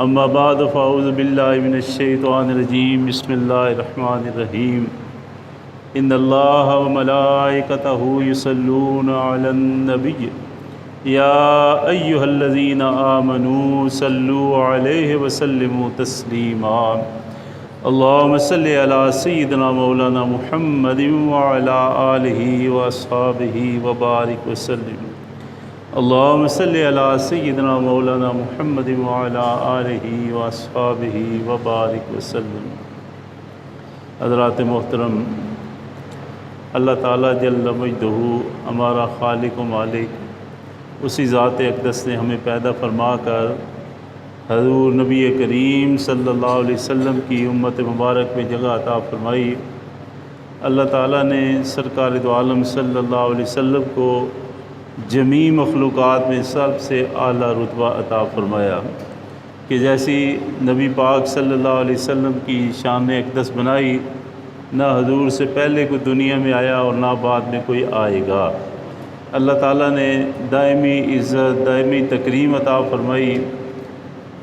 اما بعد فاعوذ باللہ من الشیطان الرجیم بسم اللہ الرحمن الرحیم ان اللہ وملائکتہ یصلون علی النبی یا ایہا الذین آمنوا صلوا علیہ وسلموا تسلیما اللہم صلی علی سیدنا مولانا محمد وعلی آلہ واصحابہ وبارک وسلم اللہم صلی علی سیدنا مولانا محمد وعلی آلہ واصحابہ وبارک وسلم۔ حضرات محترم، اللہ تعالیٰ جل مجدہ ہمارا خالق و مالک، اسی ذات اقدس نے ہمیں پیدا فرما کر حضور نبی کریم صلی اللہ علیہ وسلم کی امت مبارک میں جگہ عطا فرمائی۔ اللہ تعالیٰ نے سرکار دو عالم صلی اللہ علیہ وسلم کو جمیع مخلوقات میں سب سے اعلیٰ رتبہ عطا فرمایا کہ جیسی نبی پاک صلی اللہ علیہ وسلم کی شان اقدس بنائی، نہ حضور سے پہلے کوئی دنیا میں آیا اور نہ بعد میں کوئی آئے گا۔ اللہ تعالیٰ نے دائمی عزت، دائمی تکریم عطا فرمائی،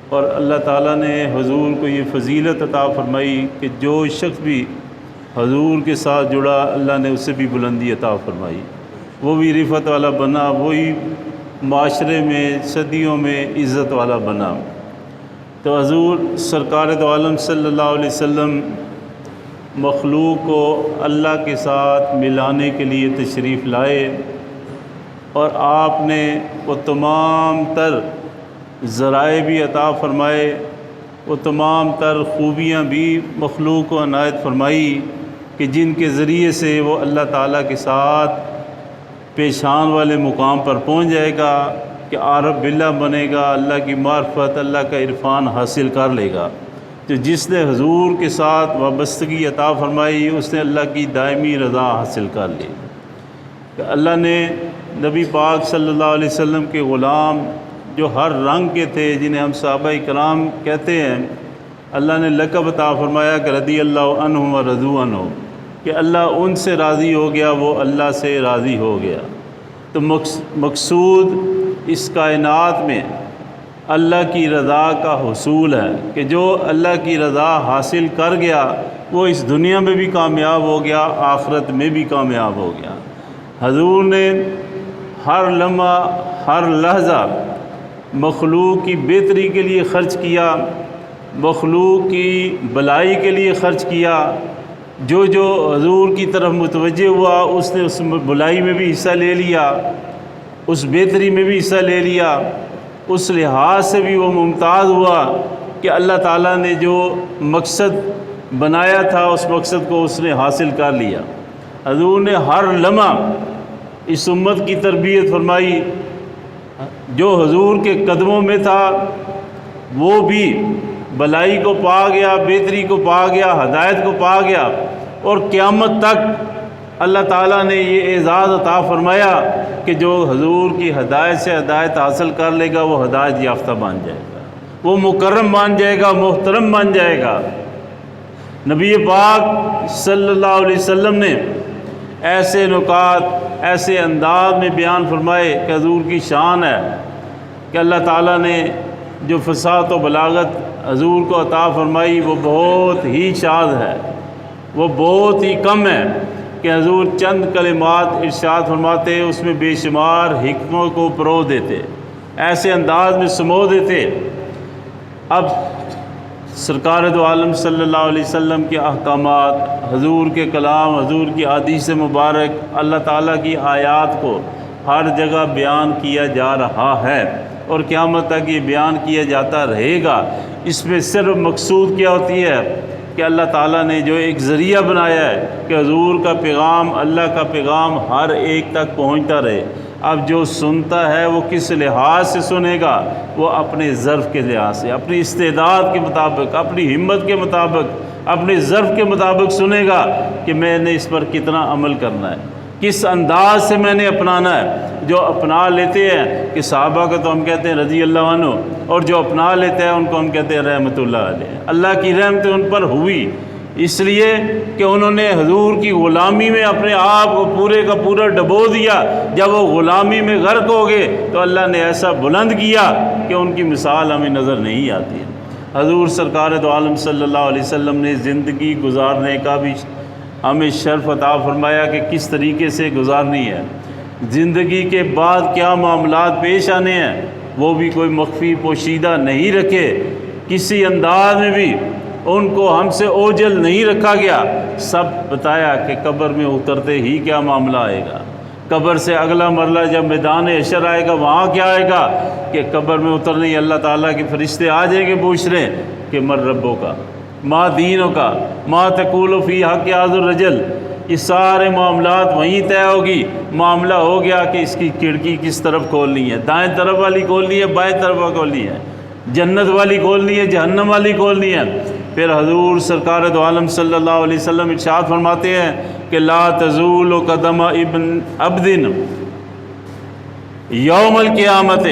اور اللہ تعالیٰ نے حضور کو یہ فضیلت عطا فرمائی کہ جو شخص بھی حضور کے ساتھ جڑا، اللہ نے اسے بھی بلندی عطا فرمائی، وہ بھی رفعت والا بنا، وہی معاشرے میں صدیوں میں عزت والا بنا۔ تو حضور سرکار دو عالم صلی اللہ علیہ وسلم مخلوق کو اللہ کے ساتھ ملانے کے لیے تشریف لائے، اور آپ نے وہ تمام تر ذرائع بھی عطا فرمائے، وہ تمام تر خوبیاں بھی مخلوق کو عنایت فرمائی کہ جن کے ذریعے سے وہ اللہ تعالیٰ کے ساتھ پیشان والے مقام پر پہنچ جائے گا کہ عارف باللہ بنے گا، اللہ کی معرفت، اللہ کا عرفان حاصل کر لے گا۔ تو جس نے حضور کے ساتھ وابستگی عطا فرمائی، اس نے اللہ کی دائمی رضا حاصل کر لی۔ اللہ نے نبی پاک صلی اللہ علیہ وسلم کے غلام جو ہر رنگ کے تھے، جنہیں ہم صحابہ کرام کہتے ہیں، اللہ نے لقب عطا فرمایا کہ رضی اللہ عنہم ورضوا عنہ، کہ اللہ ان سے راضی ہو گیا، وہ اللہ سے راضی ہو گیا۔ تو مقصود اس کائنات میں اللہ کی رضا کا حصول ہے کہ جو اللہ کی رضا حاصل کر گیا وہ اس دنیا میں بھی کامیاب ہو گیا، آخرت میں بھی کامیاب ہو گیا۔ حضور نے ہر لمحہ، ہر لحظہ مخلوق کی بہتری کے لیے خرچ کیا، مخلوق کی بھلائی کے لیے خرچ کیا۔ جو حضور کی طرف متوجہ ہوا، اس نے اس بھلائی میں بھی حصہ لے لیا، اس بہتری میں بھی حصہ لے لیا، اس لحاظ سے بھی وہ ممتاز ہوا کہ اللہ تعالیٰ نے جو مقصد بنایا تھا اس مقصد کو اس نے حاصل کر لیا۔ حضور نے ہر لمحہ اس امت کی تربیت فرمائی، جو حضور کے قدموں میں تھا وہ بھی بھلائی کو پا گیا، بہتری کو پا گیا، ہدایت کو پا گیا، اور قیامت تک اللہ تعالیٰ نے یہ اعزاز عطا فرمایا کہ جو حضور کی ہدایت سے ہدایت حاصل کر لے گا وہ ہدایت یافتہ بن جائے گا، وہ مکرم بن جائے گا، محترم بن جائے گا۔ نبی پاک صلی اللہ علیہ وسلم نے ایسے نکات، ایسے انداز میں بیان فرمائے کہ حضور کی شان ہے کہ اللہ تعالیٰ نے جو فصاحت و بلاغت حضور کو عطا فرمائی وہ بہت ہی شاذ ہے، وہ بہت ہی کم ہے کہ حضور چند کلمات ارشاد فرماتے، اس میں بے شمار حکموں کو پرو دیتے، ایسے انداز میں سمو دیتے۔ اب سرکار دو عالم صلی اللہ علیہ وسلم کے احکامات، حضور کے کلام، حضور کی حدیث مبارک، اللہ تعالیٰ کی آیات کو ہر جگہ بیان کیا جا رہا ہے، اور قیامت تک یہ بیان کیا جاتا رہے گا۔ اس میں صرف مقصود کیا ہوتی ہے کہ اللہ تعالیٰ نے جو ایک ذریعہ بنایا ہے کہ حضور کا پیغام، اللہ کا پیغام ہر ایک تک پہنچتا رہے۔ اب جو سنتا ہے وہ کس لحاظ سے سنے گا؟ وہ اپنے ظرف کے لحاظ سے، اپنی استعداد کے مطابق، اپنی ہمت کے مطابق، اپنے ظرف کے مطابق سنے گا کہ میں نے اس پر کتنا عمل کرنا ہے، کس انداز سے میں نے اپنانا ہے۔ جو اپنا لیتے ہیں کہ صحابہ کو تو ہم کہتے ہیں رضی اللہ عنہ، اور جو اپنا لیتے ہیں ان کو ہم کہتے ہیں رحمت اللہ علیہ، اللہ کی رحمت ان پر ہوئی، اس لیے کہ انہوں نے حضور کی غلامی میں اپنے آپ کو پورے کا پورا ڈبو دیا۔ جب وہ غلامی میں غرق ہو گئے تو اللہ نے ایسا بلند کیا کہ ان کی مثال ہمیں نظر نہیں آتی ہے۔ حضور سرکار دو عالم صلی اللہ علیہ وسلم نے زندگی گزارنے کا بھی ہمیں شرف عطا فرمایا کہ کس طریقے سے گزارنی ہے، زندگی کے بعد کیا معاملات پیش آنے ہیں وہ بھی کوئی مخفی پوشیدہ نہیں رکھے، کسی انداز میں بھی ان کو ہم سے اوجھل نہیں رکھا گیا، سب بتایا کہ قبر میں اترتے ہی کیا معاملہ آئے گا، قبر سے اگلا مرحلہ جب میدان حشر آئے گا وہاں کیا آئے گا کہ قبر میں اترنے ہی اللہ تعالیٰ کے فرشتے آ جائیں گے پوچھ رہے ہیں کہ مر ربوں کا، ما دینوں کا، ما تقول فی حق هذا الرجل، یہ سارے معاملات وہیں طے ہوگی۔ معاملہ ہو گیا کہ اس کی کھڑکی کس طرف کھولنی ہے، دائیں طرف والی کھولنی ہے، بائیں طرف کھولنی ہے، جنت والی کھولنی ہے، جہنم والی کھولنی ہے۔ پھر حضور سرکار دو عالم صلی اللہ علیہ وسلم ارشاد فرماتے ہیں کہ لا تزول قدم ابن عبد یوم القیامت،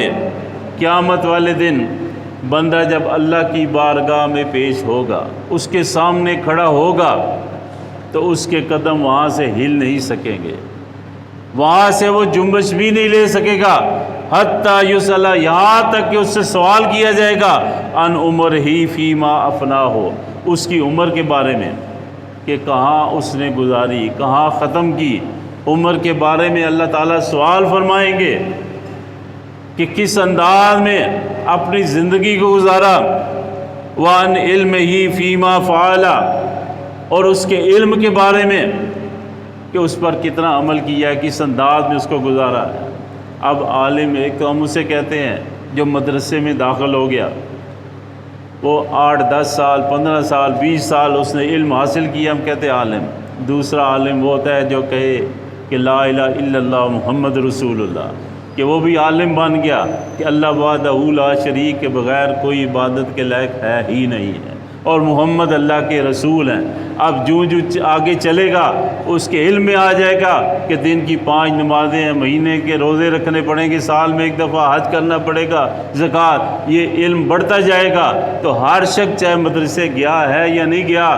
قیامت والے دن بندہ جب اللہ کی بارگاہ میں پیش ہوگا، اس کے سامنے کھڑا ہوگا تو اس کے قدم وہاں سے ہل نہیں سکیں گے، وہاں سے وہ جنبش بھی نہیں لے سکے گا، حتیٰ یسأل، یہاں تک کہ اس سے سوال کیا جائے گا ان عمر ہی فیما افنا ہو، اس کی عمر کے بارے میں کہ کہاں اس نے گزاری، کہاں ختم کی، عمر کے بارے میں اللہ تعالیٰ سوال فرمائیں گے کہ کس انداز میں اپنی زندگی کو گزارا، وَعَنْ عِلْمِهِ فِيمَا فَعَلَ، اور اس کے علم کے بارے میں کہ اس پر کتنا عمل کیا ہے، کس انداز میں اس کو گزارا ہے۔ اب عالم ایک تو ہم اسے کہتے ہیں جو مدرسے میں داخل ہو گیا، وہ 8 10 سال 15 سال 20 سال اس نے علم حاصل کیا، ہم کہتے ہیں عالم۔ دوسرا عالم وہ ہوتا ہے جو کہے کہ لا الہ الا اللہ محمد رسول اللہ، کہ وہ بھی عالم بن گیا کہ اللہ وحدہ لا شریک کے بغیر کوئی عبادت کے لائق ہے ہی نہیں ہے، اور محمد اللہ کے رسول ہیں۔ اب جو آگے چلے گا اس کے علم میں آ جائے گا کہ دن کی 5 نمازیں ہیں، مہینے کے روزے رکھنے پڑیں گے، سال میں 1 دفعہ حج کرنا پڑے گا، زکوٰۃ، یہ علم بڑھتا جائے گا تو ہر شخص چاہے مدرسے گیا ہے یا نہیں گیا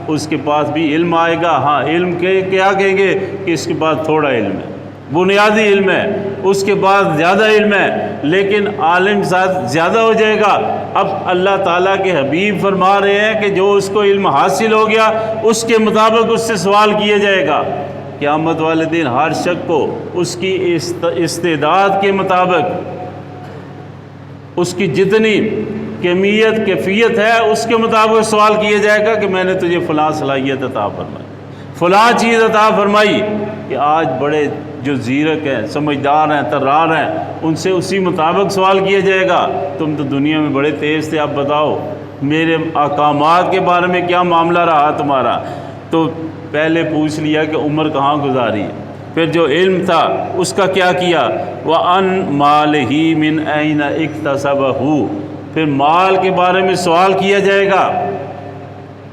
اس کے پاس بھی علم آئے گا۔ ہاں علم کے کیا کہیں گے کہ اس کے پاس تھوڑا علم ہے، بنیادی علم ہے، اس کے بعد زیادہ علم ہے، لیکن عالم ساتھ زیادہ ہو جائے گا۔ اب اللہ تعالیٰ کے حبیب فرما رہے ہیں کہ جو اس کو علم حاصل ہو گیا اس کے مطابق اس سے سوال کیا جائے گا۔ قیامت والے دن ہر شخص کو اس کی استعداد کے مطابق، اس کی جتنی کمیت کیفیت ہے اس کے مطابق سوال کیا جائے گا کہ میں نے تجھے فلاں صلاحیت عطا فرمائی، فلاں چیز عطا فرمائی، کہ آج بڑے جو زیرک ہیں، سمجھدار ہیں، ترار ہیں، ان سے اسی مطابق سوال کیا جائے گا۔ تم تو دنیا میں بڑے تیز تھے، اب بتاؤ میرے احکامات کے بارے میں کیا معاملہ رہا تمہارا؟ تو پہلے پوچھ لیا کہ عمر کہاں گزاری، پھر جو علم تھا اس کا کیا کیا، وَأَن مَالِهِ مِنْ أَيْنَ اكْتَسَبَهُ، پھر مال کے بارے میں سوال کیا جائے گا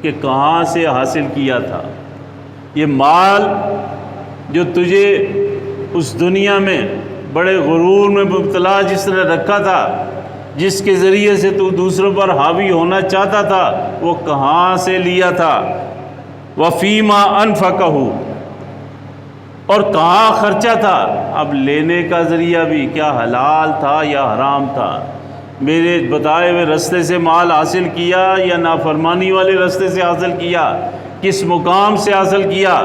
کہ کہاں سے حاصل کیا تھا یہ مال جو تجھے اس دنیا میں بڑے غرور میں مبتلا جس نے رکھا تھا، جس کے ذریعے سے تو دوسروں پر حاوی ہونا چاہتا تھا، وہ کہاں سے لیا تھا، وَفِيمَا أَنفَقَهُ، اور کہاں خرچہ تھا۔ اب لینے کا ذریعہ بھی کیا حلال تھا یا حرام تھا، میرے بتائے ہوئے رستے سے مال حاصل کیا یا نافرمانی والے رستے سے حاصل کیا، کس مقام سے حاصل کیا،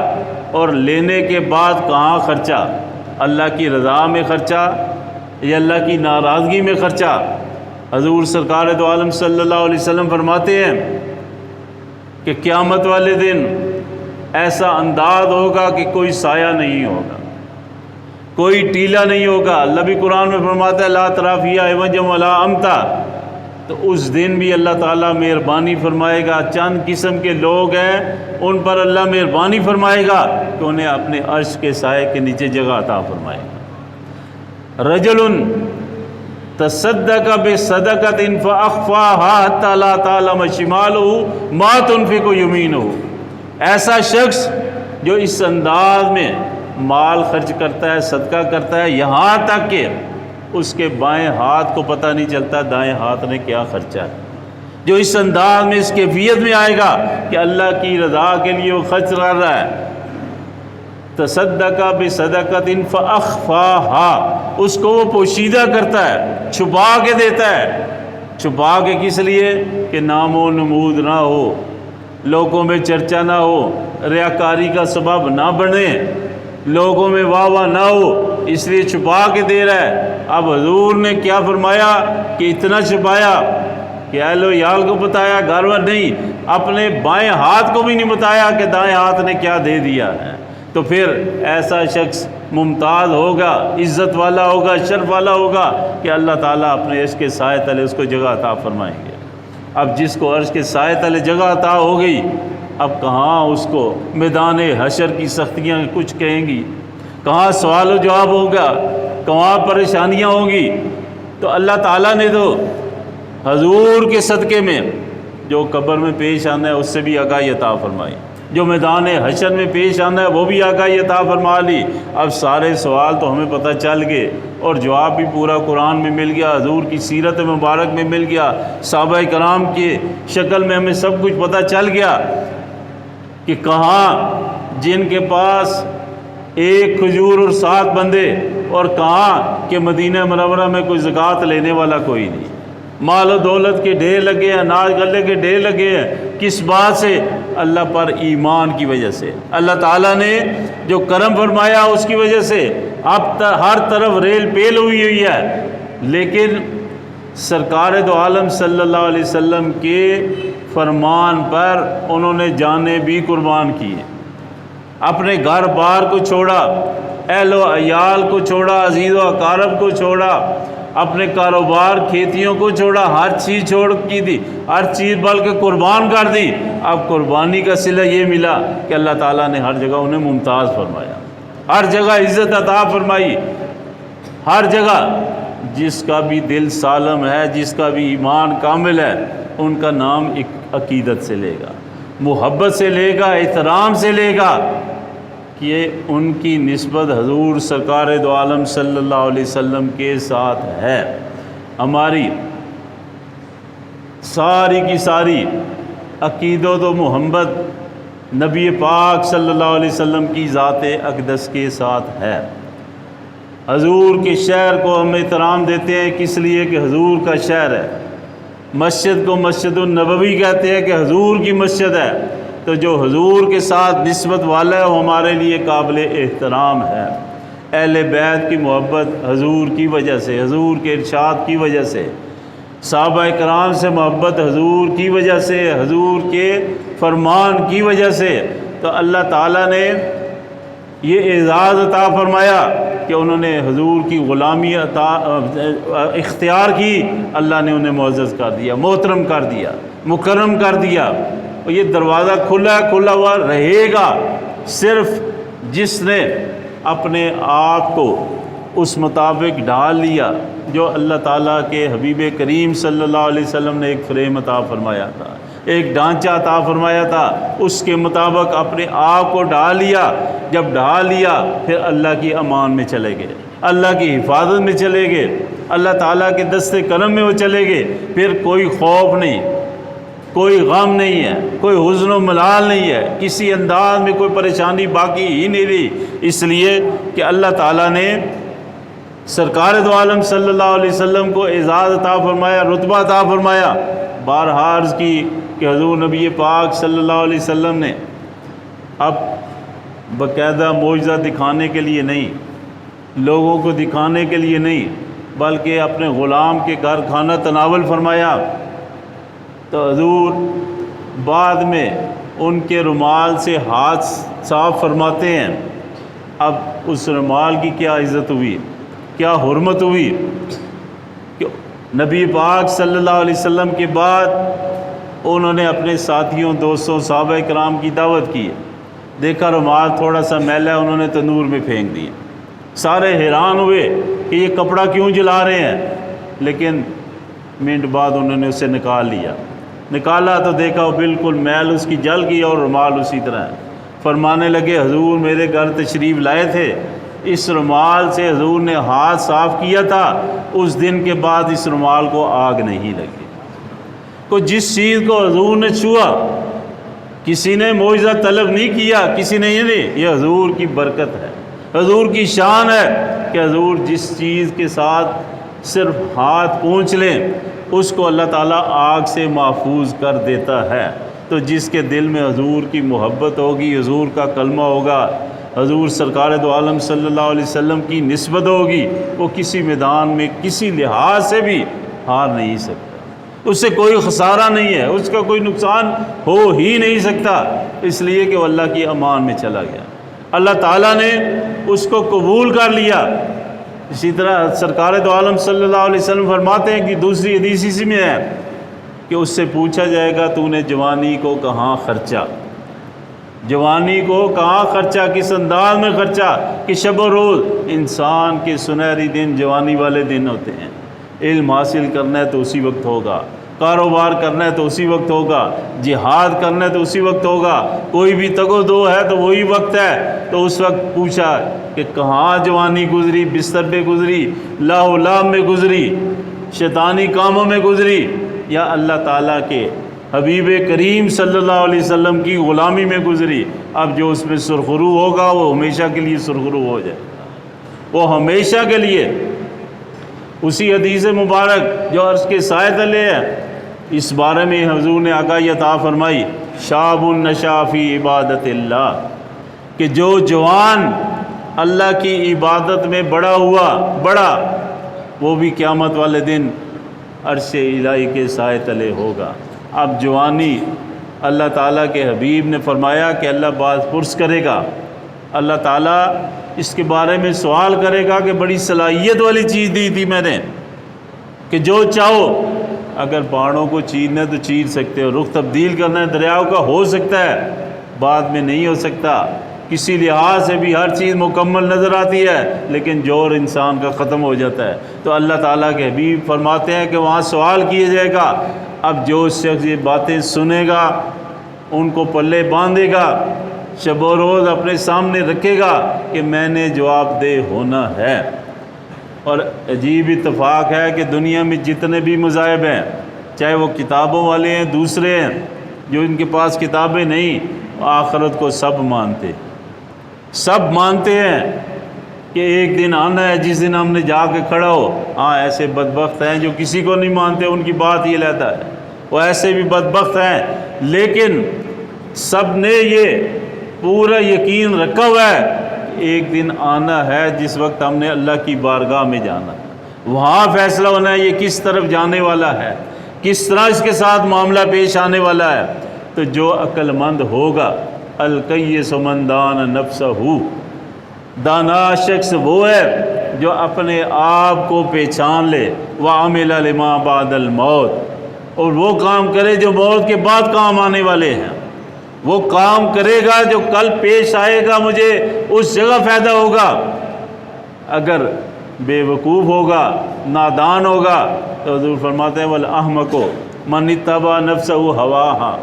اور لینے کے بعد کہاں خرچہ، اللہ کی رضا میں خرچہ یا اللہ کی ناراضگی میں خرچہ۔ حضور سرکار دو عالم صلی اللہ علیہ وسلم فرماتے ہیں کہ قیامت والے دن ایسا انداز ہوگا کہ کوئی سایہ نہیں ہوگا، کوئی ٹیلا نہیں ہوگا۔ اللہ بھی قرآن میں فرماتا ہے لا تری فیہا عوجا ولا امتا، تو اس دن بھی اللہ تعالیٰ مہربانی فرمائے گا۔ چند قسم کے لوگ ہیں ان پر اللہ مہربانی فرمائے گا کہ انہیں اپنے عرش کے سائے کے نیچے جگہ عطا فرمائے گا۔ رجل تصدق بصدقۃ فاخفاها حتى لا تعلم شماله ما تنفق يمينه، ایسا شخص جو اس انداز میں مال خرچ کرتا ہے، صدقہ کرتا ہے، یہاں تک کہ اس کے بائیں ہاتھ کو پتہ نہیں چلتا دائیں ہاتھ نے کیا خرچہ ہے، جو اس انداز میں اس کیفیت میں آئے گا کہ اللہ کی رضا کے لیے وہ خرچ کر رہا ہے۔ تصدق بصدقۃ فاخفاها، اس کو وہ پوشیدہ کرتا ہے، چھپا کے دیتا ہے، چھپا کے کس لیے کہ نام و نمود نہ ہو، لوگوں میں چرچا نہ ہو، ریاکاری کا سبب نہ بنے، لوگوں میں واہ واہ نہ ہو، اس لیے چھپا کے دے رہا ہے۔ اب حضور نے کیا فرمایا کہ اتنا چھپایا کہ اہل و عیال کو بتایا، گھر میں نہیں، اپنے بائیں ہاتھ کو بھی نہیں بتایا کہ دائیں ہاتھ نے کیا دے دیا ہے۔ تو پھر ایسا شخص ممتاز ہوگا، عزت والا ہوگا، شرف والا ہوگا کہ اللہ تعالیٰ اپنے عرش کے سائے تلے اس کو جگہ عطا فرمائیں گے۔ اب جس کو عرش کے سائے تلے جگہ عطا ہو گئی، اب کہاں اس کو میدان حشر کی سختیاں کچھ کہیں گی، کہاں سوال و جواب ہوگا، کہاں پریشانیاں ہوں گی۔ تو اللہ تعالیٰ نے تو حضور کے صدقے میں جو قبر میں پیش آنا ہے اس سے بھی آگاہی عطا فرمائی، جو میدان حشر میں پیش آنا ہے وہ بھی آگاہی عطا فرما لی۔ اب سارے سوال تو ہمیں پتہ چل گئے اور جواب بھی پورا قرآن میں مل گیا، حضور کی سیرت مبارک میں مل گیا، صحابہ کرام کی شکل میں ہمیں سب کچھ پتہ چل گیا کہ کہاں جن کے پاس ایک کھجور اور 7 بندے، اور کہاں کہ مدینہ منورہ میں کوئی زکوٰۃ لینے والا کوئی نہیں، مال و دولت کے ڈھیر لگے ہیں، اناج غلے کے ڈھیر لگے ہیں۔ کس بات سے؟ اللہ پر ایمان کی وجہ سے، اللہ تعالیٰ نے جو کرم فرمایا اس کی وجہ سے۔ اب ہر طرف ریل پیل ہوئی ہے، لیکن سرکار دو عالم صلی اللہ علیہ وسلم کے فرمان پر انہوں نے جانیں بھی قربان کی، اپنے گھر بار کو چھوڑا، اہل و عیال کو چھوڑا، عزیز و اقارب کو چھوڑا، اپنے کاروبار کھیتیوں کو چھوڑا، ہر چیز چھوڑ کی تھی، ہر چیز بلکہ قربان کر دی۔ اب قربانی کا صلہ یہ ملا کہ اللہ تعالیٰ نے ہر جگہ انہیں ممتاز فرمایا، ہر جگہ عزت عطا فرمائی، ہر جگہ۔ جس کا بھی دل سالم ہے، جس کا بھی ایمان کامل ہے، ان کا نام ایک عقیدت سے لے گا، محبت سے لے گا، احترام سے لے گا کہ ان کی نسبت حضور سرکار دو عالم صلی اللہ علیہ وسلم کے ساتھ ہے۔ ہماری ساری کی ساری عقیدت و محبت نبی پاک صلی اللہ علیہ وسلم کی ذات اقدس کے ساتھ ہے۔ حضور کے شہر کو ہم احترام دیتے ہیں کس لیے کہ حضور کا شہر ہے، مسجد کو مسجد النبوی کہتے ہیں کہ حضور کی مسجد ہے، تو جو حضور کے ساتھ نسبت والا ہے وہ ہمارے لیے قابل احترام ہے۔ اہل بیت کی محبت حضور کی وجہ سے، حضور کے ارشاد کی وجہ سے، صحابہ کرام سے محبت حضور کی وجہ سے، حضور کے فرمان کی وجہ سے، تو اللہ تعالیٰ نے یہ اعزاز عطا فرمایا کہ انہوں نے حضور کی غلامی اختیار کی، اللہ نے انہیں معزز کر دیا، محترم کر دیا، مکرم کر دیا۔ اور یہ دروازہ کھلا ہوا رہے گا صرف جس نے اپنے آپ کو اس مطابق ڈھال لیا جو اللہ تعالیٰ کے حبیب کریم صلی اللہ علیہ وسلم نے ایک فریم عطا فرمایا تھا، ایک ڈھانچہ عطا فرمایا تھا، اس کے مطابق اپنے آپ کو ڈھال لیا۔ جب ڈھال لیا پھر اللہ کی امان میں چلے گئے، اللہ کی حفاظت میں چلے گئے، اللہ تعالیٰ کے دست کرم میں وہ چلے گئے۔ پھر کوئی خوف نہیں، کوئی غم نہیں ہے، کوئی حزن و ملال نہیں ہے، کسی انداز میں کوئی پریشانی باقی ہی نہیں رہی، اس لیے کہ اللہ تعالیٰ نے سرکار دو عالم صلی اللہ علیہ وسلم کو اعزاز عطا فرمایا، رتبہ عطا فرمایا۔ بارہا عرض کی کہ حضور نبی پاک صلی اللہ علیہ وسلم نے اب باقاعدہ معجزہ دکھانے کے لیے نہیں، لوگوں کو دکھانے کے لیے نہیں، بلکہ اپنے غلام کے گھر کھانا تناول فرمایا، تو حضور بعد میں ان کے رومال سے ہاتھ صاف فرماتے ہیں۔ اب اس رومال کی کیا عزت ہوئی، کیا حرمت ہوئی کہ نبی پاک صلی اللہ علیہ وسلم کے بعد انہوں نے اپنے ساتھیوں، دوستوں، صحابہ کرام کی دعوت کی، دیکھا رومال تھوڑا سا میلا ہے، انہوں نے تنور میں پھینک دیا۔ سارے حیران ہوئے کہ یہ کپڑا کیوں جلا رہے ہیں، لیکن منٹ بعد انہوں نے اسے نکالا تو دیکھا وہ بالکل میل اس کی جل گئی اور رومال اسی طرح ہے۔ فرمانے لگے حضور میرے گھر تشریف لائے تھے، اس رومال سے حضور نے ہاتھ صاف کیا تھا، اس دن کے بعد اس رومال کو آگ نہیں لگی۔ کو جس چیز کو حضور نے چھوا، کسی نے معجزہ طلب نہیں کیا، کسی نے یہ حضور کی برکت ہے، حضور کی شان ہے کہ حضور جس چیز کے ساتھ صرف ہاتھ پہنچ لیں اس کو اللہ تعالیٰ آگ سے محفوظ کر دیتا ہے۔ تو جس کے دل میں حضور کی محبت ہوگی، حضور کا کلمہ ہوگا، حضور سرکار دو عالم صلی اللہ علیہ وسلم کی نسبت ہوگی، وہ کسی میدان میں کسی لحاظ سے بھی ہار نہیں سکتا، اس سے کوئی خسارہ نہیں ہے، اس کا کوئی نقصان ہو ہی نہیں سکتا، اس لیے کہ وہ اللہ کی امان میں چلا گیا، اللہ تعالیٰ نے اس کو قبول کر لیا۔ اسی طرح سرکار دو عالم صلی اللہ علیہ وسلم فرماتے ہیں کہ دوسری حدیث اسی میں ہے کہ اس سے پوچھا جائے گا تو نے جوانی کو کہاں خرچا، جوانی کو کہاں خرچا، کس انداز میں خرچا، کہ شب و روز انسان کے سنہری دن جوانی والے دن ہوتے ہیں، علم حاصل کرنا ہے تو اسی وقت ہوگا، کاروبار کرنا ہے تو اسی وقت ہوگا، جہاد کرنا ہے تو اسی وقت ہوگا، کوئی بھی تگ و دو ہے تو وہی وقت ہے۔ تو اس وقت پوچھا کہ کہاں جوانی گزری، بستر پہ گزری، لاہ و لام میں گزری، شیطانی کاموں میں گزری، یا اللہ تعالیٰ کے حبیب کریم صلی اللہ علیہ وسلم کی غلامی میں گزری؟ اب جو اس میں سرخرو ہوگا وہ ہمیشہ کے لیے سرخرو ہو جائے گا، وہ ہمیشہ کے لیے۔ اسی حدیث مبارک جو عرش کے سائے تلے ہے، اس بارے میں حضور نے آگاہی عطا فرمائی، شاب نشا فی عبادت اللہ، کہ جو جوان اللہ کی عبادت میں بڑا ہوا، وہ بھی قیامت والے دن عرش الہی کے سائے تلے ہوگا۔ اب جوانی اللہ تعالیٰ کے حبیب نے فرمایا کہ اللہ باز پرس کرے گا، اللہ تعالیٰ اس کے بارے میں سوال کرے گا کہ بڑی صلاحیت والی چیز دی تھی میں نے، کہ جو چاہو، اگر پہاڑوں کو چیرنا ہے تو چیر سکتے ہو، رخ تبدیل کرنا ہے دریاؤں کا ہو سکتا ہے، بعد میں نہیں ہو سکتا، کسی لحاظ سے بھی ہر چیز مکمل نظر آتی ہے لیکن جوہر انسان کا ختم ہو جاتا ہے۔ تو اللہ تعالیٰ کے حبیب فرماتے ہیں کہ وہاں سوال کیا جائے گا، اب جو شخص یہ باتیں سنے گا، ان کو پلے باندھے گا، شب و روز اپنے سامنے رکھے گا کہ میں نے جواب دہ ہونا ہے۔ اور عجیب اتفاق ہے کہ دنیا میں جتنے بھی مذاہب ہیں، چاہے وہ کتابوں والے ہیں، دوسرے ہیں جو ان کے پاس کتابیں نہیں، آخرت کو سب مانتے ہیں کہ ایک دن آنا ہے جس دن ہم نے جا کے کھڑا ہو۔ ہاں ایسے بدبخت ہیں جو کسی کو نہیں مانتے، ان کی بات یہ لیتا ہے، وہ ایسے بھی بدبخت ہیں، لیکن سب نے یہ پورا یقین رکھا ہوا ہے ایک دن آنا ہے جس وقت ہم نے اللہ کی بارگاہ میں جانا ہے، وہاں فیصلہ ہونا ہے یہ کس طرف جانے والا ہے، کس طرح اس کے ساتھ معاملہ پیش آنے والا ہے۔ تو جو عقل مند ہوگا، الکیس من دان نفسہ، دانا شخص وہ ہے جو اپنے آپ کو پہچان لے، وعمل لما بعد الموت، اور وہ کام کرے جو موت کے بعد کام آنے والے ہیں، وہ کام کرے گا جو کل پیش آئے گا، مجھے اس جگہ فائدہ ہوگا۔ اگر بے وقوف ہوگا، نادان ہوگا، تو حضور فرماتے ہیں والاحمق من اتبع نفسہ ہواہا،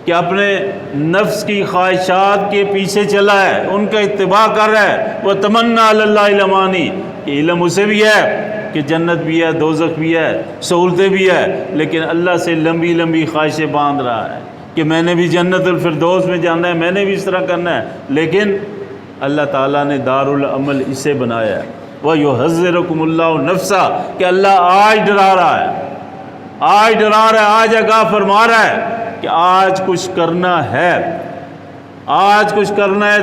کہ اپنے نفس کی خواہشات کے پیچھے چلا ہے، ان کا اتباع کر رہا ہے، وہ تمنا علی اللہ الامانی، کہ علم اسے بھی ہے کہ جنت بھی ہے، دوزخ بھی ہے، سہولتیں بھی ہے، لیکن اللہ سے لمبی لمبی خواہشیں باندھ رہا ہے کہ میں نے بھی جنت الفردوس میں جانا ہے، میں نے بھی اس طرح کرنا ہے، لیکن اللہ تعالیٰ نے دار العمل اسے بنایا ہے۔ وَيُحَذِّرُكُمُ اللَّهُ نَفْسَهُ، کہ اللہ آج ڈرا رہا ہے، آج آگاہ فرما رہا ہے کہ آج کچھ کرنا ہے،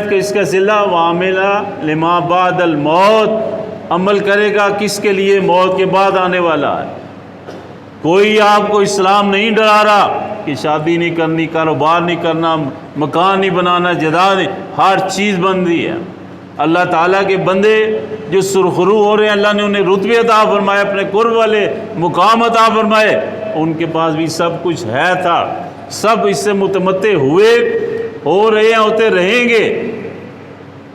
کہ اس کا صلہ وعمل لما بعد الموت، عمل کرے گا کس کے لیے؟ موت کے بعد آنے والا ہے۔ کوئی آپ کو اسلام نہیں ڈرا رہا کہ شادی نہیں کرنی، کاروبار نہیں کرنا، مکان نہیں بنانا، جائیداد نہیں، ہر چیز بندی ہے۔ اللہ تعالیٰ کے بندے جو سرخرو ہو رہے ہیں، اللہ نے انہیں رتبے عطا فرمائے، اپنے قرب والے مقام عطا فرمائے، ان کے پاس بھی سب کچھ ہے تھا، سب اس سے متمتع ہوئے، ہو رہے ہیں، ہوتے رہیں گے،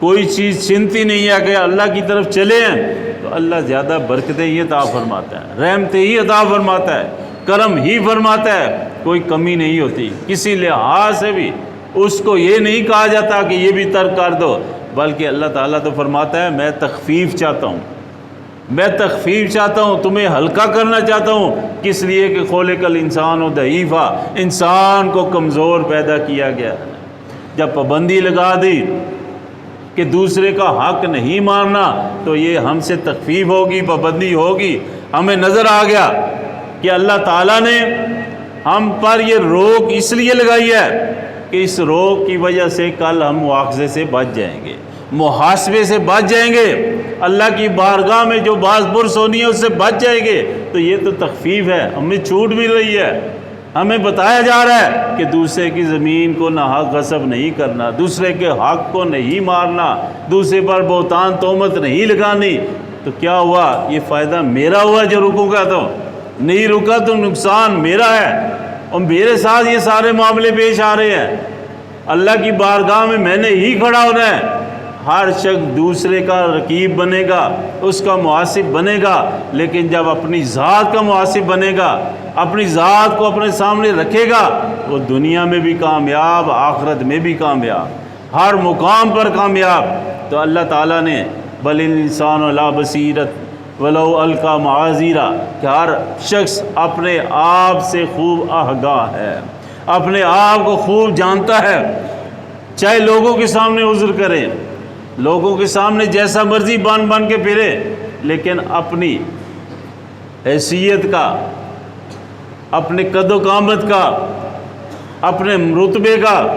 کوئی چیز چھنتی نہیں ہے کہ اللہ کی طرف چلے ہیں تو اللہ زیادہ برکتیں ہی عطا فرماتا ہے، رحمتیں ہی عطا فرماتا ہے، کرم ہی فرماتا ہے، کوئی کمی نہیں ہوتی کسی لحاظ سے بھی۔ اس کو یہ نہیں کہا جاتا کہ یہ بھی ترک کر دو، بلکہ اللہ تعالیٰ تو فرماتا ہے میں تخفیف چاہتا ہوں، تمہیں ہلکا کرنا چاہتا ہوں، کس لیے کہ خلق الانسان ضعیفا، انسان کو کمزور پیدا کیا گیا ہے۔ جب پابندی لگا دی کہ دوسرے کا حق نہیں ماننا، تو یہ ہم سے تخفیف ہوگی، پابندی ہوگی، ہمیں نظر آ گیا کہ اللہ تعالیٰ نے ہم پر یہ روک اس لیے لگائی ہے کہ اس روک کی وجہ سے کل ہم مواخذے سے بچ جائیں گے، محاسبے سے بچ جائیں گے، اللہ کی بارگاہ میں جو باز پرس ہونی ہے اس سے بچ جائیں گے۔ تو یہ تو تخفیف ہے، ہمیں چھوٹ مل رہی ہے، ہمیں بتایا جا رہا ہے کہ دوسرے کی زمین کو ناحق غصب نہیں کرنا، دوسرے کے حق کو نہیں مارنا، دوسرے پر بہتان تہمت نہیں لگانی۔ تو کیا ہوا؟ یہ فائدہ میرا ہوا جو رکوں گا، تو نہیں رکا تو نقصان میرا ہے، اور میرے ساتھ یہ سارے معاملے پیش آ رہے ہیں۔ اللہ کی بارگاہ میں نے ہی کھڑا ہونا ہے۔ ہر شخص دوسرے کا رقیب بنے گا، اس کا محاسب بنے گا، لیکن جب اپنی ذات کا محاسب بنے گا، اپنی ذات کو اپنے سامنے رکھے گا، وہ دنیا میں بھی کامیاب، آخرت میں بھی کامیاب، ہر مقام پر کامیاب۔ تو اللہ تعالیٰ نے بل الانسان علی بصیرت ولو القی معاذیرہ کہ ہر شخص اپنے آپ سے خوب آگاہ ہے، اپنے آپ کو خوب جانتا ہے، چاہے لوگوں کے سامنے عذر کرے، لوگوں کے سامنے جیسا مرضی بن کے پھرے، لیکن اپنی حیثیت کا، اپنے قد و قامت کا، اپنے رتبے کا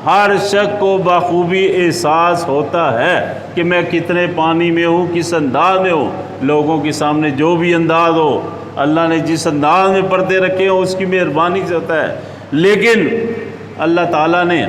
ہر شخص کو بخوبی احساس ہوتا ہے کہ میں کتنے پانی میں ہوں، کس انداز میں ہوں۔ لوگوں کے سامنے جو بھی انداز ہو، اللہ نے جس انداز میں پردے رکھے ہوں اس کی مہربانی سے ہوتا ہے، لیکن اللہ تعالیٰ نے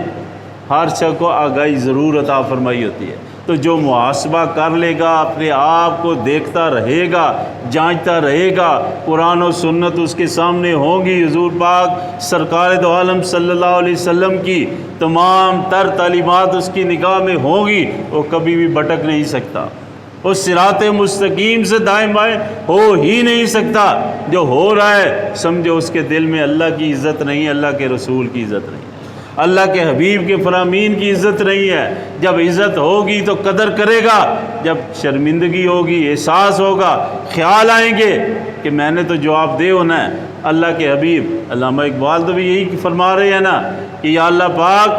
ہر شخص کو آگاہی ضرور عطا فرمائی ہوتی ہے۔ تو جو محاسبہ کر لے گا، اپنے آپ کو دیکھتا رہے گا، جانچتا رہے گا، قرآن و سنت اس کے سامنے ہوں گی، حضور پاک سرکار دو عالم صلی اللہ علیہ وسلم کی تمام تر تعلیمات اس کی نگاہ میں ہوں گی، وہ کبھی بھی بھٹک نہیں سکتا، اس صراط مستقیم سے دائیں بائیں ہو ہی نہیں سکتا۔ جو ہو رہا ہے سمجھو اس کے دل میں اللہ کی عزت نہیں، اللہ کے رسول کی عزت نہیں، اللہ کے حبیب کے فرامین کی عزت نہیں ہے۔ جب عزت ہوگی تو قدر کرے گا، جب شرمندگی ہوگی، احساس ہوگا، خیال آئیں گے کہ میں نے تو جواب دے ہونا ہے۔ اللہ کے حبیب علامہ اقبال تو بھی یہی فرما رہے ہیں نا کہ یا اللہ پاک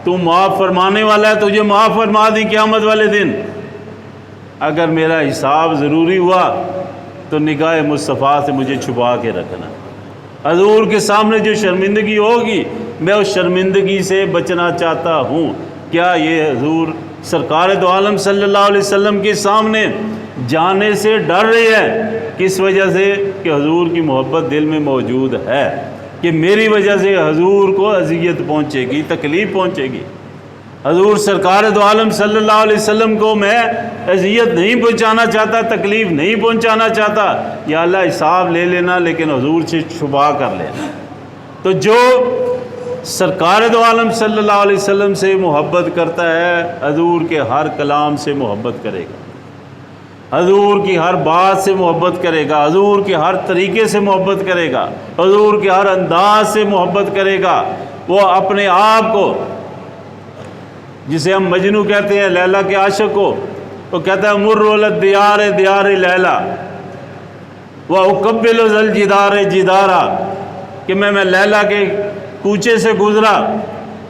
تو معاف فرمانے والا ہے، تجھے معاف فرما دی قیامت والے دن۔ اگر میرا حساب ضروری ہوا تو نگاہ مصطفیٰ سے مجھے چھپا کے رکھنا، حضور کے سامنے جو شرمندگی ہوگی میں اس شرمندگی سے بچنا چاہتا ہوں۔ کیا یہ حضور سرکار دو عالم صلی اللہ علیہ وسلم کے سامنے جانے سے ڈر رہی ہے؟ کس وجہ سے؟ کہ حضور کی محبت دل میں موجود ہے، کہ میری وجہ سے حضور کو اذیت پہنچے گی، تکلیف پہنچے گی۔ حضور سرکار دو عالم صلی اللہ علیہ وسلم کو میں اذیت نہیں پہنچانا چاہتا، تکلیف نہیں پہنچانا چاہتا۔ یا اللہ حساب لے لینا لیکن حضور سے چھپا کر لینا۔ تو جو سرکار دو عالم صلی اللہ علیہ وسلم سے محبت کرتا ہے، حضور کے ہر کلام سے محبت کرے گا، حضور کی ہر بات سے محبت کرے گا، حضور کے ہر طریقے سے محبت کرے گا، حضور کے ہر انداز سے محبت کرے گا۔ وہ اپنے آپ کو، جسے ہم مجنو کہتے ہیں، لیلا کے عاشق کو، وہ کہتا ہے مر ولد دیار دیار لیلا وَأُقَبِّلُ ذَا الْجِدَارِ جِدَارًا، کہ میں لیلا کے کوچے سے گزرا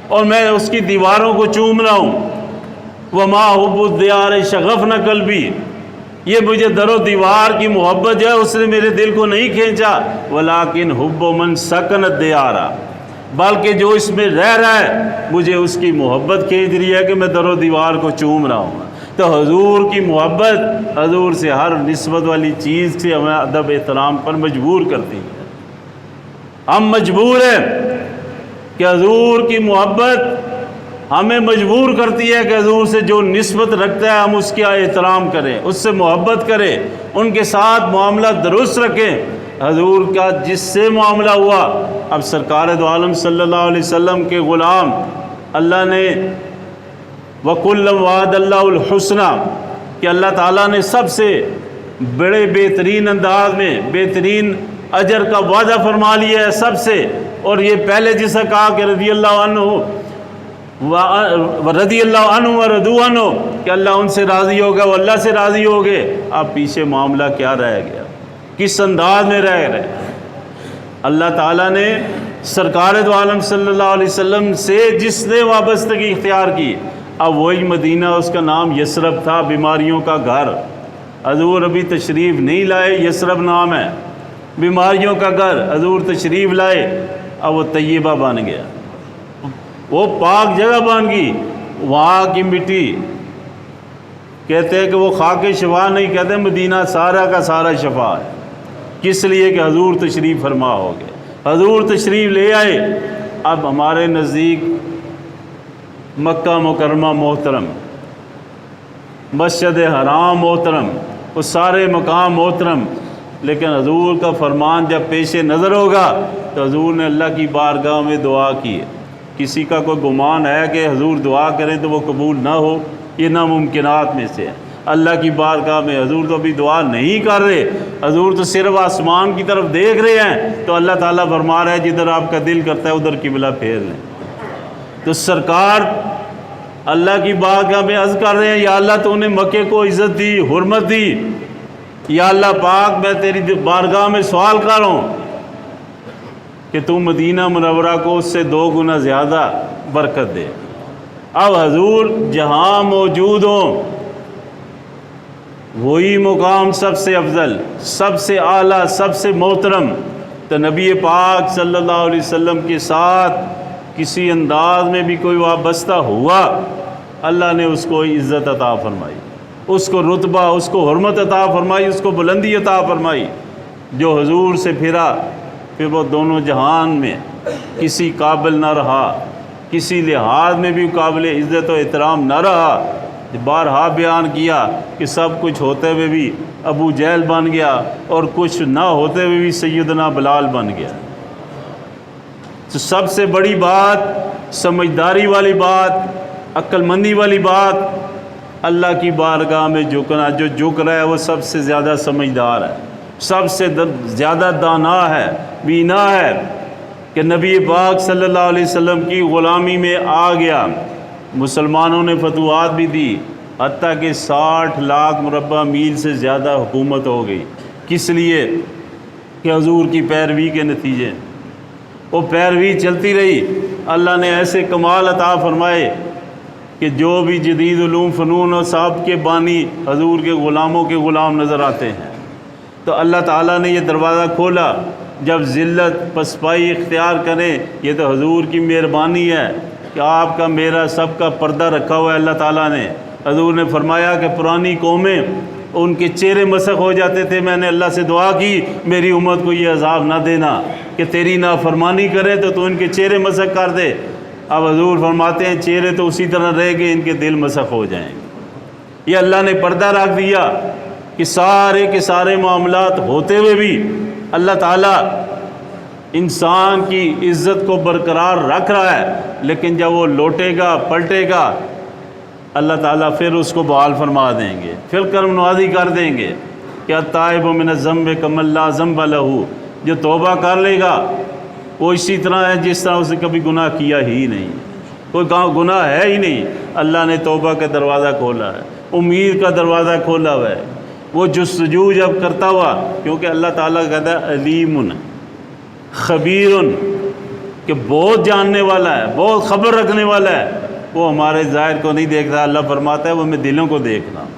اور میں اس کی دیواروں کو چوم رہا ہوں۔ وَمَا حُبُّ الدِّيَارِ شَغَفْنَ قَلْبِي، یہ مجھے در و دیوار کی محبت جو ہے اس نے میرے دل کو نہیں کھینچا، وَلَٰكِنْ حُبُّ مَنْ سَكَنَ الدِّيَارَ، بلکہ جو اس میں رہ رہا ہے مجھے اس کی محبت کھینچ رہی ہے کہ میں در و دیوار کو چوم رہا ہوں۔ تو حضور کی محبت حضور سے ہر نسبت والی چیز سے ہمیں ادب احترام پر مجبور کرتی ہے۔ ہم مجبور ہیں کہ حضور کی محبت ہمیں مجبور کرتی ہے کہ حضور سے جو نسبت رکھتا ہے ہم اس کا احترام کریں، اس سے محبت کریں، ان کے ساتھ معاملہ درست رکھیں۔ حضور کا جس سے معاملہ ہوا، اب سرکار دو عالم صلی اللہ علیہ وسلم کے غلام اللہ نے وَكُلًّا وَعَدَ اللَّهُ الْحُسْنَى کہ اللہ تعالیٰ نے سب سے بڑے بہترین انداز میں بہترین اجر کا وعدہ فرما لیا ہے سب سے۔ اور یہ پہلے جیسا کہا کہ رضی اللہ عنہ ورضوا عنہ کہ اللہ ان سے راضی ہوگا، وہ اللہ سے راضی ہو گئے۔ اب پیچھے معاملہ کیا رہ گیا، کس انداز میں رہ گئے؟ اللہ تعالیٰ نے سرکار دو عالم صلی اللہ علیہ وسلم سے جس نے وابستگی اختیار کی، اب وہی مدینہ، اس کا نام یثرب تھا، بیماریوں کا گھر۔ حضور ابھی تشریف نہیں لائے، یثرب نام ہے، بیماریوں کا گھر حضور تشریف لائے، اب وہ طیبہ بن گیا، وہ پاک جگہ بن گئی۔ وہاں کی مٹی کہتے ہیں کہ وہ خاک شفا نہیں، کہتے ہیں مدینہ سارا کا سارا شفا ہے۔ کس لیے کہ حضور تشریف فرما ہو گئے، حضور تشریف لے آئے۔ اب ہمارے نزدیک مکہ مکرمہ محترم، مسجد حرام محترم، وہ سارے مقام محترم، لیکن حضور کا فرمان جب پیش نظر ہوگا تو حضور نے اللہ کی بارگاہ میں دعا کی ہے۔ کسی کا کوئی گمان ہے کہ حضور دعا کریں تو وہ قبول نہ ہو، یہ ناممکنات میں سے ہے۔ اللہ کی بارگاہ میں حضور تو ابھی دعا نہیں کر رہے، حضور تو صرف آسمان کی طرف دیکھ رہے ہیں، تو اللہ تعالیٰ فرما رہا ہے جدھر آپ کا دل کرتا ہے ادھر قبلہ پھیر لیں۔ تو سرکار اللہ کی بارگاہ میں عرض کر رہے ہیں، یا اللہ تو نے مکے کو عزت دی، حرمت دی، یا اللہ پاک میں تیری بارگاہ میں سوال کر رہا ہوں کہ تو مدینہ منورہ کو اس سے 2 گنا زیادہ برکت دے۔ اب حضور جہاں موجود ہوں، وہی مقام سب سے افضل، سب سے اعلیٰ، سب سے محترم، تو نبی پاک صلی اللہ علیہ وسلم کے ساتھ کسی انداز میں بھی کوئی وابستہ ہوا، اللہ نے اس کو عزت عطا فرمائی، اس کو رتبہ، اس کو حرمت عطا فرمائی، اس کو بلندی عطا فرمائی۔ جو حضور سے پھرا پھر وہ دونوں جہان میں کسی قابل نہ رہا، کسی لحاظ میں بھی قابل عزت و احترام نہ رہا۔ بارہا بیان کیا کہ سب کچھ ہوتے ہوئے بھی ابو جہل بن گیا، اور کچھ نہ ہوتے ہوئے بھی سیدنا بلال بن گیا۔ تو سب سے بڑی بات، سمجھداری والی بات، عقل مندی والی بات، اللہ کی بارگاہ میں جھکنا۔ جو جھک رہا ہے وہ سب سے زیادہ سمجھدار ہے، سب سے زیادہ دانا ہے، بینا ہے، کہ نبی پاک صلی اللہ علیہ وسلم کی غلامی میں آ گیا۔ مسلمانوں نے فتوحات بھی دی، حتیٰ کہ 60 لاکھ مربع میل سے زیادہ حکومت ہو گئی۔ کس لیے؟ کہ حضور کی پیروی کے نتیجے، وہ پیروی چلتی رہی۔ اللہ نے ایسے کمال عطا فرمائے کہ جو بھی جدید علوم فنون اور صاحب کے بانی حضور کے غلاموں کے غلام نظر آتے ہیں۔ تو اللہ تعالیٰ نے یہ دروازہ کھولا، جب ذلت پسپائی اختیار کریں، یہ تو حضور کی مہربانی ہے کہ آپ کا میرا سب کا پردہ رکھا ہوا ہے اللہ تعالیٰ نے۔ حضور نے فرمایا کہ پرانی قومیں ان کے چہرے مسخ ہو جاتے تھے، میں نے اللہ سے دعا کی میری امت کو یہ عذاب نہ دینا کہ تیری نافرمانی کرے تو ان کے چہرے مسخ کر دے۔ اب حضور فرماتے ہیں چہرے تو اسی طرح رہ گئے، ان کے دل مسخ ہو جائیں گے۔ یہ اللہ نے پردہ رکھ دیا کہ سارے کے سارے معاملات ہوتے ہوئے بھی اللہ تعالیٰ انسان کی عزت کو برقرار رکھ رہا ہے، لیکن جب وہ لوٹے گا، پلٹے گا، اللہ تعالیٰ پھر اس کو بحال فرما دیں گے، پھر کرم نوازی کر دیں گے کہ التائب من الذنب کمن لا ذنب لہ۔ جو توبہ کر لے گا وہ اسی طرح ہے جس طرح اس نے کبھی گناہ کیا ہی نہیں، کوئی گناہ ہے ہی نہیں۔ اللہ نے توبہ کا دروازہ کھولا ہے، امید کا دروازہ کھولا ہوا ہے۔ وہ جستجو جب کرتا ہوا، کیونکہ اللہ تعالیٰ کہتا ہے علیم خبیر، کہ بہت جاننے والا ہے، بہت خبر رکھنے والا ہے۔ وہ ہمارے ظاہر کو نہیں دیکھتا، اللہ فرماتا ہے وہ میں دلوں کو دیکھ رہا ہوں،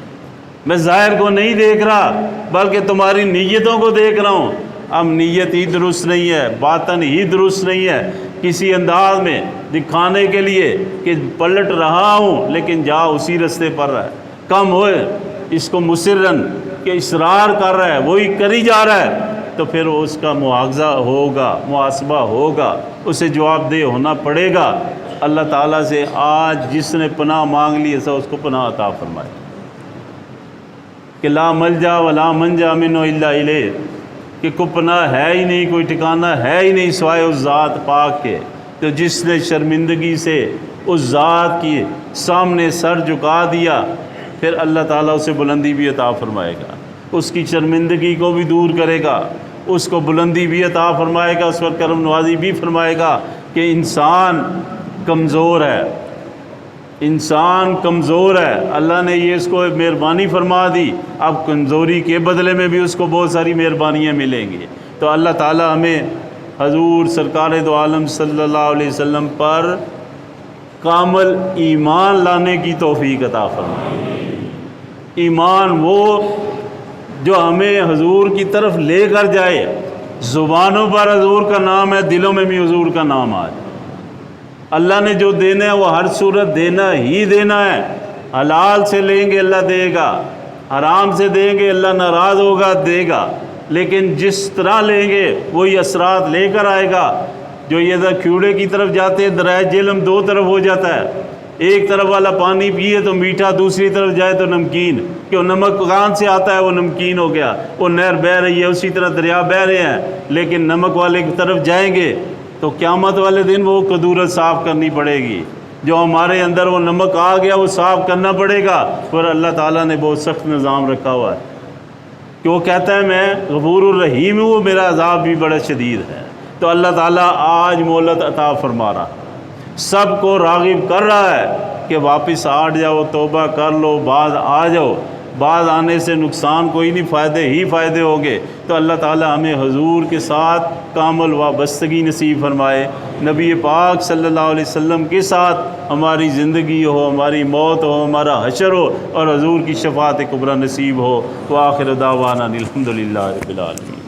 میں ظاہر کو نہیں دیکھ رہا بلکہ تمہاری نیتوں کو دیکھ رہا ہوں۔ اب نیت ہی درست نہیں ہے، باطن ہی درست نہیں ہے، کسی انداز میں دکھانے کے لیے کہ پلٹ رہا ہوں لیکن جا اسی رستے پر رہا ہے، کم ہوئے اس کو مسرن کہ اصرار کر رہا ہے، وہی کری جا رہا ہے، تو پھر اس کا مواخذہ ہوگا، محاسبہ ہوگا، اسے جواب دہ ہونا پڑے گا۔ اللہ تعالیٰ سے آج جس نے پناہ مانگ لی ایسا اس کو پناہ عطا فرمائے کہ لا ملجا ولا منجا منہ الا الیہ، کہ کوئی پناہ ہے ہی نہیں، کوئی ٹھکانہ ہے ہی نہیں سوائے اس ذات پاک کے۔ تو جس نے شرمندگی سے اس ذات کی سامنے سر جھکا دیا، پھر اللہ تعالیٰ اسے بلندی بھی عطا فرمائے گا، اس کی شرمندگی کو بھی دور کرے گا، اس کو بلندی بھی عطا فرمائے گا، اس پر کرم نوازی بھی فرمائے گا۔ کہ انسان کمزور ہے، انسان کمزور ہے، اللہ نے یہ اس کو مہربانی فرما دی، اب کمزوری کے بدلے میں بھی اس کو بہت ساری مہربانیاں ملیں گی۔ تو اللہ تعالیٰ ہمیں حضور سرکار دو عالم صلی اللہ علیہ وسلم پر کامل ایمان لانے کی توفیق عطا فرمائے۔ ایمان وہ جو ہمیں حضور کی طرف لے کر جائے، زبانوں پر حضور کا نام ہے، دلوں میں بھی حضور کا نام آ جائے۔ اللہ نے جو دینا ہے وہ ہر صورت دینا ہی دینا ہے۔ حلال سے لیں گے اللہ دے گا، حرام سے دیں گے اللہ ناراض ہوگا، دے گا، لیکن جس طرح لیں گے وہی اثرات لے کر آئے گا۔ جو یہ کیوڑے کی طرف جاتے ہیں درائج علم دو طرف ہو جاتا ہے، ایک طرف والا پانی پیے تو میٹھا، دوسری طرف جائے تو نمکین، کہ نمک کہاں سے آتا ہے وہ نمکین ہو گیا، وہ نہر بہہ رہی ہے اسی طرح دریا بہہ رہے ہیں، لیکن نمک والے کی طرف جائیں گے تو قیامت والے دن وہ قدورت صاف کرنی پڑے گی۔ جو ہمارے اندر وہ نمک آ گیا وہ صاف کرنا پڑے گا، پر اللہ تعالیٰ نے بہت سخت نظام رکھا ہوا ہے کہ وہ کہتا ہے میں غفور الرحیم ہوں، میرا عذاب بھی بڑا شدید ہے۔ تو اللہ تعالیٰ آج مہلت عطا فرما رہا، سب کو راغب کر رہا ہے کہ واپس آٹ جاؤ، توبہ کر لو، بعد آ جاؤ۔ بعد آنے سے نقصان کوئی نہیں، فائدے ہی فائدے ہوگے۔ تو اللہ تعالیٰ ہمیں حضور کے ساتھ کامل وابستگی نصیب فرمائے، نبی پاک صلی اللہ علیہ وسلم کے ساتھ ہماری زندگی ہو، ہماری موت ہو، ہمارا حشر ہو، اور حضور کی شفاعت کبریٰ نصیب ہو۔ وآخر دعوانا الحمدللہ رب العالمین۔